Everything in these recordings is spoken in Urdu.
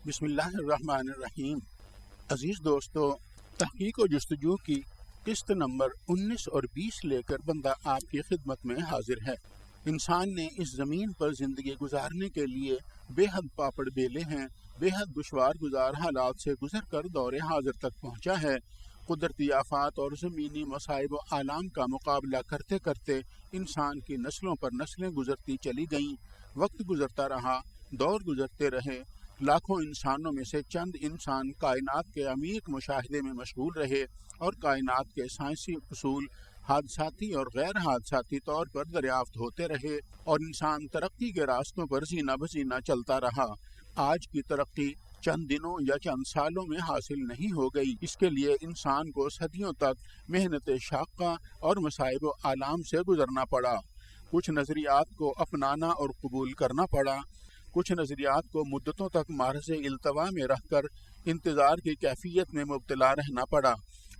بسم اللہ الرحمن الرحیم۔ عزیز دوستو، تحقیق و جستجو کی قسط نمبر 19 اور 20 لے کر بندہ آپ کی خدمت میں حاضر ہے۔ انسان نے اس زمین پر زندگی گزارنے کے لیے بے حد پاپڑ بیلے ہیں، بے حد دشوار گزار حالات سے گزر کر دور حاضر تک پہنچا ہے۔ قدرتی آفات اور زمینی مصائب و آلام کا مقابلہ کرتے کرتے انسان کی نسلوں پر نسلیں گزرتی چلی گئیں، وقت گزرتا رہا، دور گزرتے رہے، لاکھوں انسانوں میں سے چند انسان کائنات کے عمیق مشاہدے میں مشغول رہے اور کائنات کے سائنسی اصول حادثاتی اور غیر حادثاتی طور پر دریافت ہوتے رہے اور انسان ترقی کے راستوں پر زینہ بزینہ چلتا رہا۔ آج کی ترقی چند دنوں یا چند سالوں میں حاصل نہیں ہو گئی، اس کے لیے انسان کو صدیوں تک محنت شاقہ اور مصائب و آلام سے گزرنا پڑا۔ کچھ نظریات کو اپنانا اور قبول کرنا پڑا، کچھ نظریات کو مدتوں تک معرض التوا میں رہ کر انتظار کی کیفیت میں مبتلا رہنا پڑا۔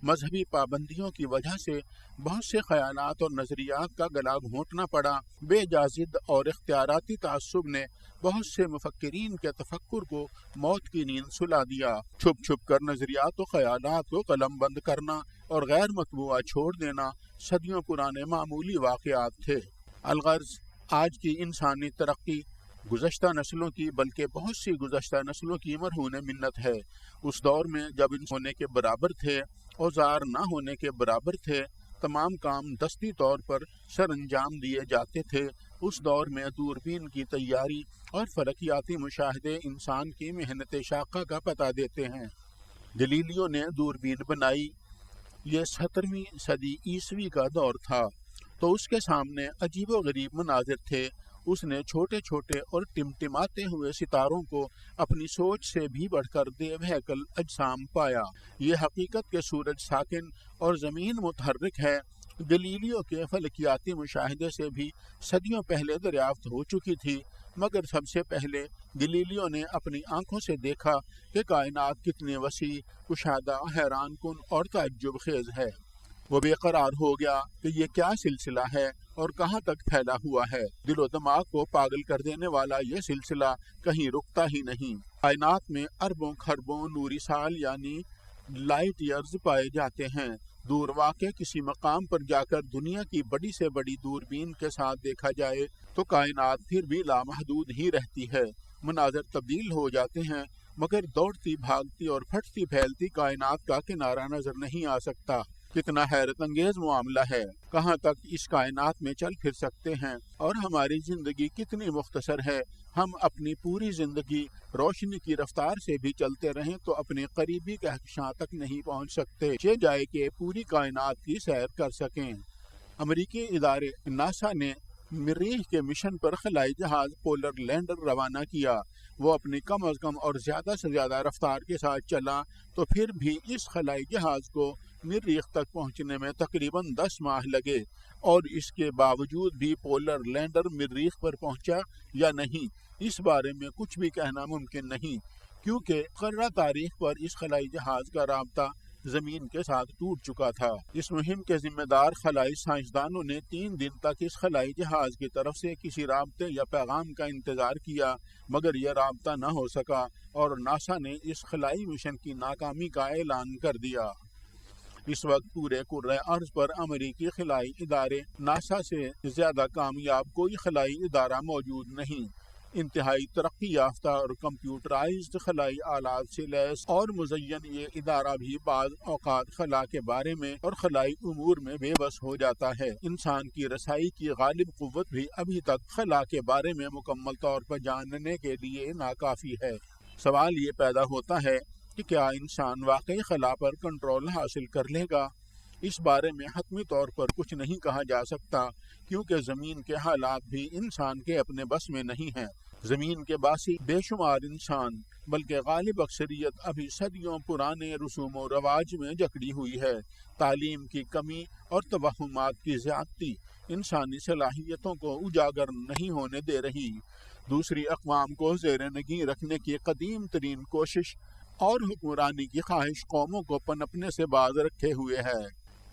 مذہبی پابندیوں کی وجہ سے بہت سے خیالات اور نظریات کا گلا گھونٹنا پڑا۔ بے جا ضد اور اختیاراتی تعصب نے بہت سے مفکرین کے تفکر کو موت کی نیند سلا دیا۔ چھپ چھپ کر نظریات و خیالات کو قلم بند کرنا اور غیر مطبوعہ چھوڑ دینا صدیوں پرانے معمولی واقعات تھے۔ الغرض، آج کی انسانی ترقی گزشتہ نسلوں کی بلکہ بہت سی گزشتہ نسلوں کی مرہون منت ہے۔ اس دور میں جب انسان ہونے کے برابر تھے، اوزار نہ ہونے کے برابر تھے، تمام کام دستی طور پر سر انجام دیے جاتے تھے، اس دور میں دوربین کی تیاری اور فلکیاتی مشاہدے انسان کی محنت شاقہ کا پتہ دیتے ہیں۔ گلیلیو نے دوربین بنائی، یہ 17ویں صدی عیسوی کا دور تھا، تو اس کے سامنے عجیب و غریب مناظر تھے۔ اس نے چھوٹے چھوٹے اور ٹمٹماتے ہوئے ستاروں کو اپنی سوچ سے بھی بڑھ کر دیو ہیکل اجسام پایا۔ یہ حقیقت کہ سورج ساکن اور زمین متحرک ہے گلیلیو کے فلکیاتی مشاہدے سے بھی صدیوں پہلے دریافت ہو چکی تھی، مگر سب سے پہلے گلیلیو نے اپنی آنکھوں سے دیکھا کہ کائنات کتنی وسیع، کشادہ، حیران کن اور تعجب خیز ہے۔ وہ بے قرار ہو گیا کہ یہ کیا سلسلہ ہے اور کہاں تک پھیلا ہوا ہے۔ دل و دماغ کو پاگل کر دینے والا یہ سلسلہ کہیں رکتا ہی نہیں۔ کائنات میں اربوں کھربوں نوری سال یعنی لائٹ ایئرز پائے جاتے ہیں۔ دور واقع کسی مقام پر جا کر دنیا کی بڑی سے بڑی دوربین کے ساتھ دیکھا جائے تو کائنات پھر بھی لامحدود ہی رہتی ہے۔ مناظر تبدیل ہو جاتے ہیں، مگر دوڑتی بھاگتی اور پھٹتی پھیلتی کائنات کا کنارہ نظر نہیں آ سکتا۔ کتنا حیرت انگیز معاملہ ہے، کہاں تک اس کائنات میں چل پھر سکتے ہیں، اور ہماری زندگی کتنی مختصر ہے۔ ہم اپنی پوری زندگی روشنی کی رفتار سے بھی چلتے رہیں تو اپنے قریبی کہکشاں تک نہیں پہنچ سکتے، چہ جائے کہ پوری کائنات کی سیر کر سکیں۔ امریکی ادارے ناسا نے مریخ کے مشن پر خلائی جہاز پولر لینڈر روانہ کیا۔ وہ اپنی کم از کم اور زیادہ سے زیادہ رفتار کے ساتھ چلا تو پھر بھی اس خلائی جہاز کو مریخ تک پہنچنے میں تقریباً 10 ماہ لگے، اور اس کے باوجود بھی پولر لینڈر مریخ پر پہنچا یا نہیں، اس بارے میں کچھ بھی کہنا ممکن نہیں، کیونکہ مقررہ تاریخ پر اس خلائی جہاز کا رابطہ زمین کے ساتھ ٹوٹ چکا تھا۔ اس مہم کے ذمہ دار خلائی سائنسدانوں نے 3 دن تک اس خلائی جہاز کی طرف سے کسی رابطے یا پیغام کا انتظار کیا، مگر یہ رابطہ نہ ہو سکا اور ناسا نے اس خلائی مشن کی ناکامی کا اعلان کر دیا۔ اس وقت پورے کرۂ ارض پر امریکی خلائی ادارے ناسا سے زیادہ کامیاب کوئی خلائی ادارہ موجود نہیں۔ انتہائی ترقی یافتہ اور کمپیوٹرائزڈ خلائی آلات سے لیس اور مزین یہ ادارہ بھی بعض اوقات خلا کے بارے میں اور خلائی امور میں بے بس ہو جاتا ہے۔ انسان کی رسائی کی غالب قوت بھی ابھی تک خلا کے بارے میں مکمل طور پر جاننے کے لیے ناکافی ہے۔ سوال یہ پیدا ہوتا ہے کہ کیا انسان واقعی خلا پر کنٹرول حاصل کر لے گا؟ اس بارے میں حتمی طور پر کچھ نہیں کہا جا سکتا، کیونکہ زمین کے حالات بھی انسان کے اپنے بس میں نہیں ہیں۔ زمین کے باسی بے شمار انسان، بلکہ غالب اکثریت ابھی صدیوں پرانے رسوم و رواج میں جکڑی ہوئی ہے۔ تعلیم کی کمی اور توہمات کی زیادتی انسانی صلاحیتوں کو اجاگر نہیں ہونے دے رہی۔ دوسری اقوام کو زیر نگیں رکھنے کی قدیم ترین کوشش اور حکمرانی کی خواہش قوموں کو پنپنے سے باز رکھے ہوئے ہے۔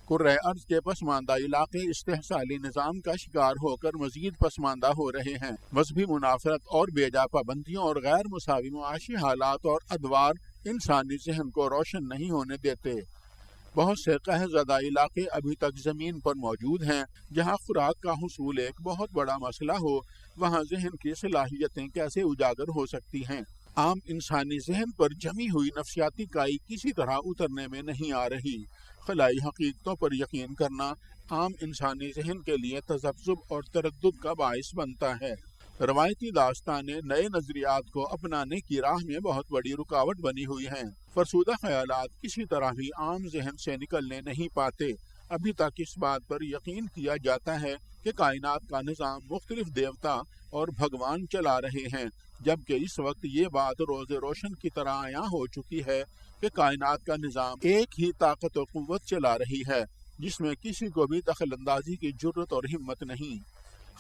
کرۂ ارض کے پسماندہ علاقے استحصالی نظام کا شکار ہو کر مزید پسماندہ ہو رہے ہیں۔ مذہبی منافرت اور بیجا پابندیوں اور غیر مساوی معاشی حالات اور ادوار انسانی ذہن کو روشن نہیں ہونے دیتے۔ بہت سے قحط زدہ علاقے ابھی تک زمین پر موجود ہیں۔ جہاں خوراک کا حصول ایک بہت بڑا مسئلہ ہو، وہاں ذہن کی صلاحیتیں کیسے اجاگر ہو سکتی ہیں؟ عام انسانی ذہن پر جمی ہوئی نفسیاتی کائی کسی طرح اترنے میں نہیں آ رہی۔ خلائی حقیقتوں پر یقین کرنا عام انسانی ذہن کے لیے تذبذب اور تردد کا باعث بنتا ہے۔ روایتی داستانیں نئے نظریات کو اپنانے کی راہ میں بہت بڑی رکاوٹ بنی ہوئی ہیں۔ فرسودہ خیالات کسی طرح بھی عام ذہن سے نکلنے نہیں پاتے۔ ابھی تک اس بات پر یقین کیا جاتا ہے کہ کائنات کا نظام مختلف دیوتا اور بھگوان چلا رہے ہیں، جبکہ اس وقت یہ بات روز روشن کی طرح عیاں ہو چکی ہے کہ کائنات کا نظام ایک ہی طاقت و قوت چلا رہی ہے، جس میں کسی کو بھی دخل اندازی کی جرت اور ہمت نہیں۔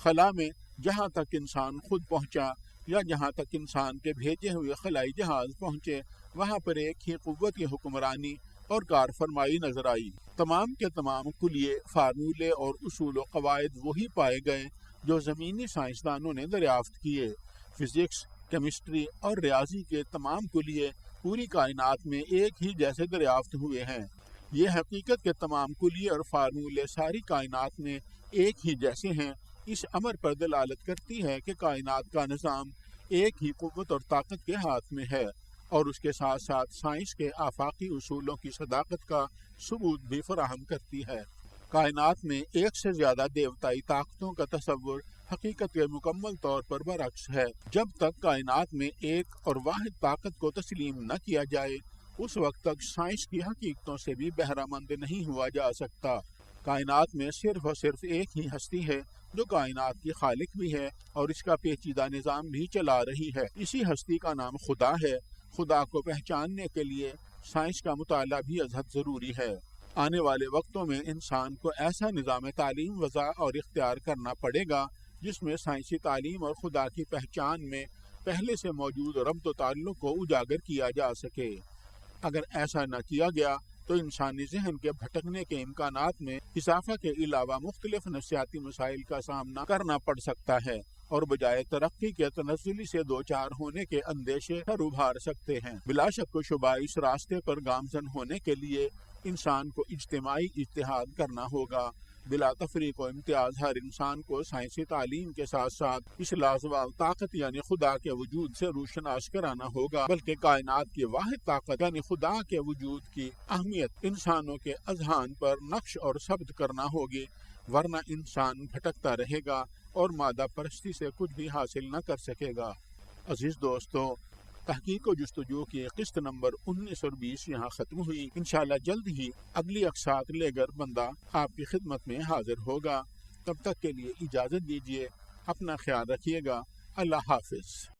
خلا میں جہاں تک انسان خود پہنچا یا جہاں تک انسان کے بھیجے ہوئے خلائی جہاز پہنچے، وہاں پر ایک ہی قوت کی حکمرانی اور کار فرمائی نظر آئی۔ تمام کے تمام کلیے، فارمولے اور اصول و قواعد وہی پائے گئے جو زمینی سائنسدانوں نے دریافت کیے۔ فزکس، کیمسٹری اور ریاضی کے تمام کلیے پوری کائنات میں ایک ہی جیسے دریافت ہوئے ہیں۔ یہ حقیقت کے تمام کلیے اور فارمولے ساری کائنات میں ایک ہی جیسے ہیں، اس امر پر دلالت کرتی ہے کہ کائنات کا نظام ایک ہی قوت اور طاقت کے ہاتھ میں ہے، اور اس کے ساتھ ساتھ سائنس کے آفاقی اصولوں کی صداقت کا ثبوت بھی فراہم کرتی ہے۔ کائنات میں ایک سے زیادہ دیوتائی طاقتوں کا تصور حقیقت کے مکمل طور پر برعکس ہے۔ جب تک کائنات میں ایک اور واحد طاقت کو تسلیم نہ کیا جائے، اس وقت تک سائنس کی حقیقتوں سے بھی بہرہ مند نہیں ہوا جا سکتا۔ کائنات میں صرف اور صرف ایک ہی ہستی ہے جو کائنات کی خالق بھی ہے اور اس کا پیچیدہ نظام بھی چلا رہی ہے۔ اسی ہستی کا نام خدا ہے۔ خدا کو پہچاننے کے لیے سائنس کا مطالعہ بھی ازحد ضروری ہے۔ آنے والے وقتوں میں انسان کو ایسا نظام تعلیم وضع اور اختیار کرنا پڑے گا جس میں سائنسی تعلیم اور خدا کی پہچان میں پہلے سے موجود ربط و تعلق کو اجاگر کیا جا سکے۔ اگر ایسا نہ کیا گیا تو انسانی ذہن کے بھٹکنے کے امکانات میں اضافہ کے علاوہ مختلف نفسیاتی مسائل کا سامنا کرنا پڑ سکتا ہے، اور بجائے ترقی کے تنزلی سے دوچار ہونے کے اندیشے سر ابھار سکتے ہیں۔ بلا شک و شبہ اس راستے پر گامزن ہونے کے لیے انسان کو اجتماعی اتحاد کرنا ہوگا۔ بلا تفریق و امتیاز ہر انسان کو سائنسی تعلیم کے ساتھ ساتھ اس لازوال طاقت یعنی خدا کے وجود سے روشناس کرانا ہوگا، بلکہ کائنات کی واحد طاقت یعنی خدا کے وجود کی اہمیت انسانوں کے اذہان پر نقش اور ثبت کرنا ہوگی، ورنہ انسان بھٹکتا رہے گا اور مادہ پرستی سے کچھ بھی حاصل نہ کر سکے گا۔ عزیز دوستو، تحقیق و جستجو کی قسط نمبر 19 اور 20 یہاں ختم ہوئی۔ انشاءاللہ جلد ہی اگلی اقساط لے کر بندہ آپ کی خدمت میں حاضر ہوگا۔ تب تک کے لیے اجازت دیجیے، اپنا خیال رکھیے گا۔ اللہ حافظ۔